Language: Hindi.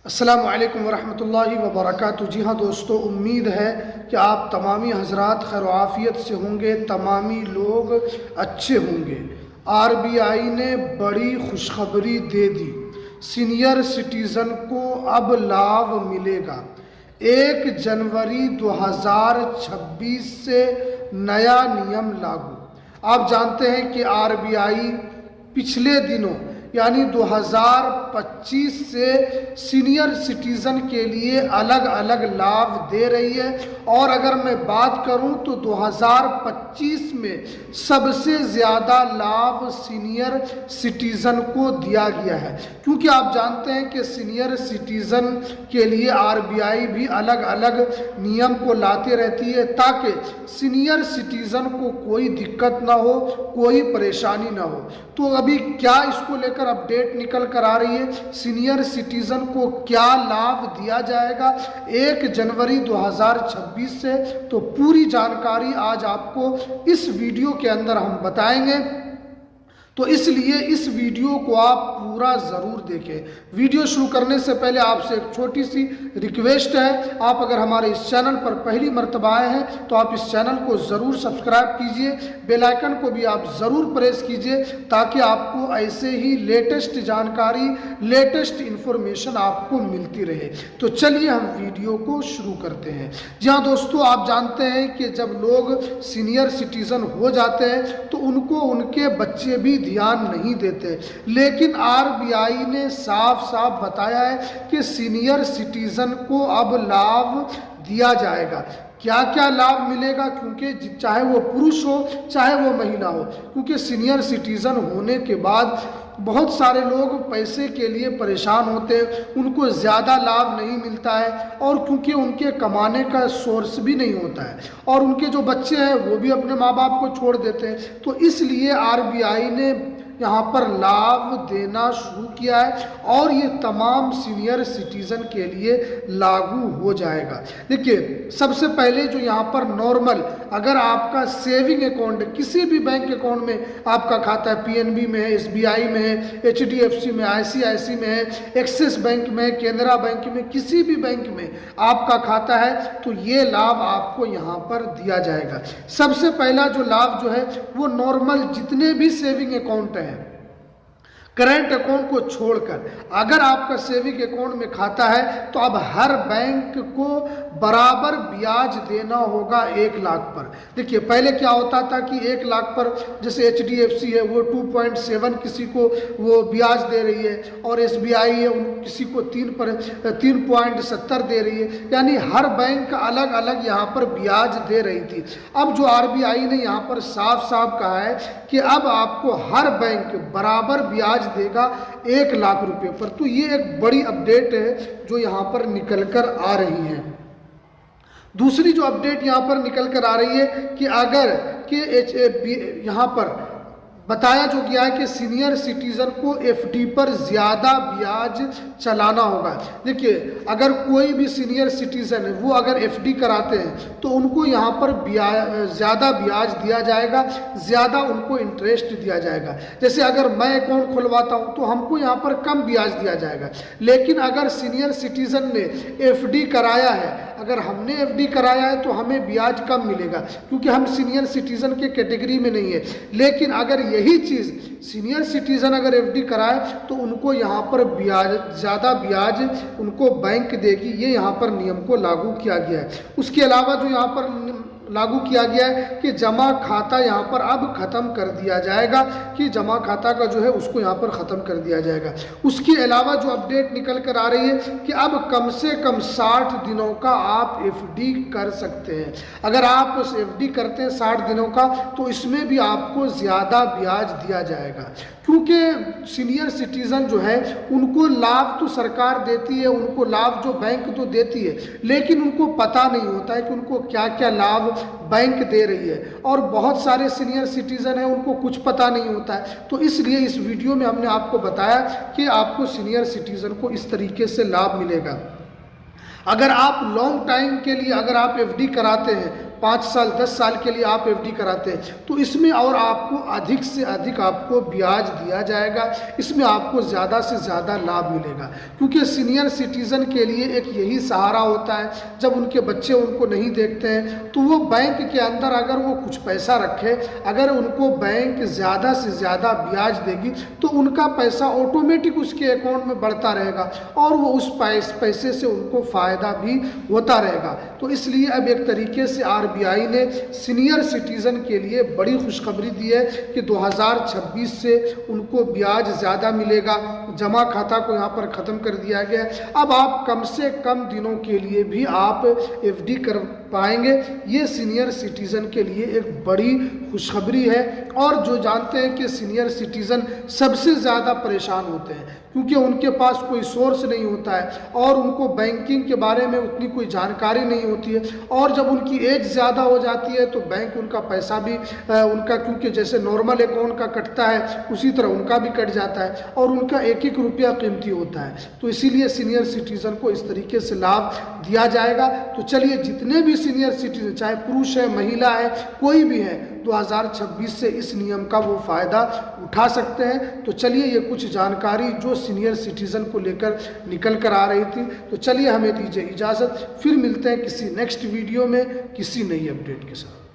अस्सलामु अलैकुम वरहमतुल्लाहि वबरकातुहू। जी हाँ दोस्तों, उम्मीद है कि आप तमामी हजरात खैर आफियत से होंगे, तमामी लोग अच्छे होंगे। आरबीआई ने बड़ी खुशखबरी दे दी, सीनियर सिटीज़न को अब लाभ मिलेगा। 1 जनवरी 2026 से नया नियम लागू। आप जानते हैं कि आरबीआई पिछले दिनों यानी 2025 से सीनियर सिटीज़न के लिए अलग अलग लाभ दे रही है। और अगर मैं बात करूं तो 2025 में सबसे ज़्यादा लाभ सीनियर सिटीज़न को दिया गया है, क्योंकि आप जानते हैं कि सीनियर सिटीज़न के लिए आरबीआई भी अलग अलग नियम को लाते रहती है ताकि सीनियर सिटीज़न को कोई दिक्कत ना हो, कोई परेशानी ना हो। तो अभी क्या इसको लेकर अपडेट निकल कर आ रही है, सीनियर सिटीजन को क्या लाभ दिया जाएगा 1 जनवरी 2026 से, तो पूरी जानकारी आज आपको इस वीडियो के अंदर हम बताएंगे। तो इसलिए इस वीडियो को आप पूरा ज़रूर देखें। वीडियो शुरू करने से पहले आपसे एक छोटी सी रिक्वेस्ट है, आप अगर हमारे इस चैनल पर पहली मर्तबा आए हैं तो आप इस चैनल को ज़रूर सब्सक्राइब कीजिए, बेल आइकन को भी आप ज़रूर प्रेस कीजिए ताकि आपको ऐसे ही लेटेस्ट जानकारी, लेटेस्ट इन्फॉर्मेशन आपको मिलती रहे। तो चलिए हम वीडियो को शुरू करते हैं। जी हाँ दोस्तों, आप जानते हैं कि जब लोग सीनियर सिटीज़न हो जाते हैं तो उनको उनके बच्चे भी ध्यान नहीं देते, लेकिन आरबीआई ने साफ साफ बताया है कि सीनियर सिटीजन को अब लाभ दिया जाएगा। क्या क्या लाभ मिलेगा, क्योंकि चाहे वो पुरुष हो चाहे वो महिला हो, क्योंकि सीनियर सिटीजन होने के बाद बहुत सारे लोग पैसे के लिए परेशान होते हैं, उनको ज़्यादा लाभ नहीं मिलता है और क्योंकि उनके कमाने का सोर्स भी नहीं होता है और उनके जो बच्चे हैं वो भी अपने माँ बाप को छोड़ देते हैं। तो इसलिए आरबीआई ने यहाँ पर लाभ देना शुरू किया है और ये तमाम सीनियर सिटीज़न के लिए लागू हो जाएगा। देखिए, सबसे पहले जो यहाँ पर नॉर्मल, अगर आपका सेविंग अकाउंट किसी भी बैंक अकाउंट में आपका खाता है, पीएनबी में है, एसबीआई में है, एचडीएफसी में, आईसीआईसी में है, एक्सिस बैंक में, केनरा बैंक में, किसी भी बैंक में आपका खाता है तो ये लाभ आपको यहाँ पर दिया जाएगा। सबसे पहला जो लाभ जो है वो नॉर्मल जितने भी सेविंग अकाउंट है, करंट अकाउंट को छोड़कर अगर आपका सेविंग अकाउंट में खाता है तो अब हर बैंक को बराबर ब्याज देना होगा 1 लाख पर। देखिए, पहले क्या होता था कि 1 लाख पर जैसे एचडीएफसी है वो 2.7 किसी को वो ब्याज दे रही है और एसबीआई है किसी को 3.70 दे रही है, यानी हर बैंक अलग अलग यहाँ पर ब्याज दे रही थी। अब जो आरबीआई ने यहाँ पर साफ साफ कहा है कि अब आपको हर बैंक बराबर ब्याज देगा 1 लाख रुपए पर। तो ये एक बड़ी अपडेट है जो यहाँ पर निकल कर आ रही है। दूसरी जो अपडेट यहाँ पर निकल कर आ रही है कि अगर कि यहाँ पर बताया जो गया है कि सीनियर सिटीजन को एफडी पर ज़्यादा ब्याज चलाना होगा। देखिए, अगर कोई भी सीनियर सिटीजन है वो अगर एफडी कराते हैं तो उनको यहाँ पर ज़्यादा ब्याज दिया जाएगा, ज़्यादा उनको इंटरेस्ट दिया जाएगा। जैसे अगर मैं अकाउंट खुलवाता हूँ तो हमको यहाँ पर कम ब्याज दिया जाएगा, लेकिन अगर सीनियर सिटीजन ने एफडी कराया है, अगर हमने एफडी कराया है तो हमें ब्याज कम मिलेगा क्योंकि हम सीनियर सिटीजन के कैटेगरी में नहीं है। लेकिन अगर यही चीज़ सीनियर सिटीजन अगर एफडी कराए तो उनको यहाँ पर ब्याज, ज़्यादा ब्याज उनको बैंक देगी। ये यहाँ पर नियम को लागू किया गया है। उसके अलावा जो यहाँ पर लागू किया गया है कि जमा खाता यहाँ पर अब ख़त्म कर दिया जाएगा, कि जमा खाता का जो है उसको यहाँ पर ख़त्म कर दिया जाएगा। उसके अलावा जो अपडेट निकल कर आ रही है कि अब कम से कम 60 दिनों का आप एफडी कर सकते हैं। अगर आप उस एफडी करते हैं 60 दिनों का तो इसमें भी आपको ज़्यादा ब्याज दिया जाएगा, क्योंकि सीनियर सिटीज़न जो है उनको लाभ तो सरकार देती है, उनको लाभ जो बैंक तो देती है, लेकिन उनको पता नहीं होता है कि उनको क्या क्या लाभ बैंक दे रही है। और बहुत सारे सीनियर सिटीज़न हैं उनको कुछ पता नहीं होता है। तो इसलिए इस वीडियो में हमने आपको बताया कि आपको सीनियर सिटीज़न को इस तरीके से लाभ मिलेगा। अगर आप लॉन्ग टाइम के लिए अगर आप एफडी कराते हैं 5 साल 10 साल के लिए आप एफडी कराते हैं तो इसमें और आपको अधिक से अधिक आपको ब्याज दिया जाएगा, इसमें आपको ज़्यादा से ज़्यादा लाभ मिलेगा। क्योंकि सीनियर सिटीज़न के लिए एक यही सहारा होता है, जब उनके बच्चे उनको नहीं देखते हैं तो वो बैंक के अंदर अगर वो कुछ पैसा रखे, अगर उनको बैंक ज़्यादा से ज़्यादा ब्याज देगी तो उनका पैसा ऑटोमेटिक उसके अकाउंट में बढ़ता रहेगा और वो उस पैसे से उनको फ़ायदा भी होता रहेगा। तो इसलिए अब एक तरीके से आरबीआई ने सीनियर सिटीज़न के लिए बड़ी खुशखबरी दी है कि 2026 से उनको ब्याज ज़्यादा मिलेगा। जमा खाता को यहाँ पर ख़त्म कर दिया गया है। अब आप कम से कम दिनों के लिए भी आप एफडी कर पाएंगे। ये सीनियर सिटीज़न के लिए एक बड़ी खुशखबरी है। और जो जानते हैं कि सीनियर सिटीज़न सबसे ज़्यादा परेशान होते हैं क्योंकि उनके पास कोई सोर्स नहीं होता है और उनको बैंकिंग के बारे में उतनी कोई जानकारी नहीं होती है, और जब उनकी एज ज़्यादा हो जाती है तो बैंक उनका पैसा भी उनका, क्योंकि जैसे नॉर्मल अकाउंट का कटता है उसी तरह उनका भी कट जाता है और उनका एक एक रुपया कीमती होता है। तो इसीलिए सीनियर सिटीज़न को इस तरीके से लाभ दिया जाएगा। तो चलिए, जितने भी सीनियर सिटीजन, चाहे पुरुष है महिला है कोई भी है, 2026 से इस नियम का वो फ़ायदा उठा सकते हैं। तो चलिए, ये कुछ जानकारी जो सीनियर सिटीज़न को लेकर निकल कर आ रही थी। तो चलिए, हमें दीजिए इजाज़त, फिर मिलते हैं किसी नेक्स्ट वीडियो में किसी नई अपडेट के साथ।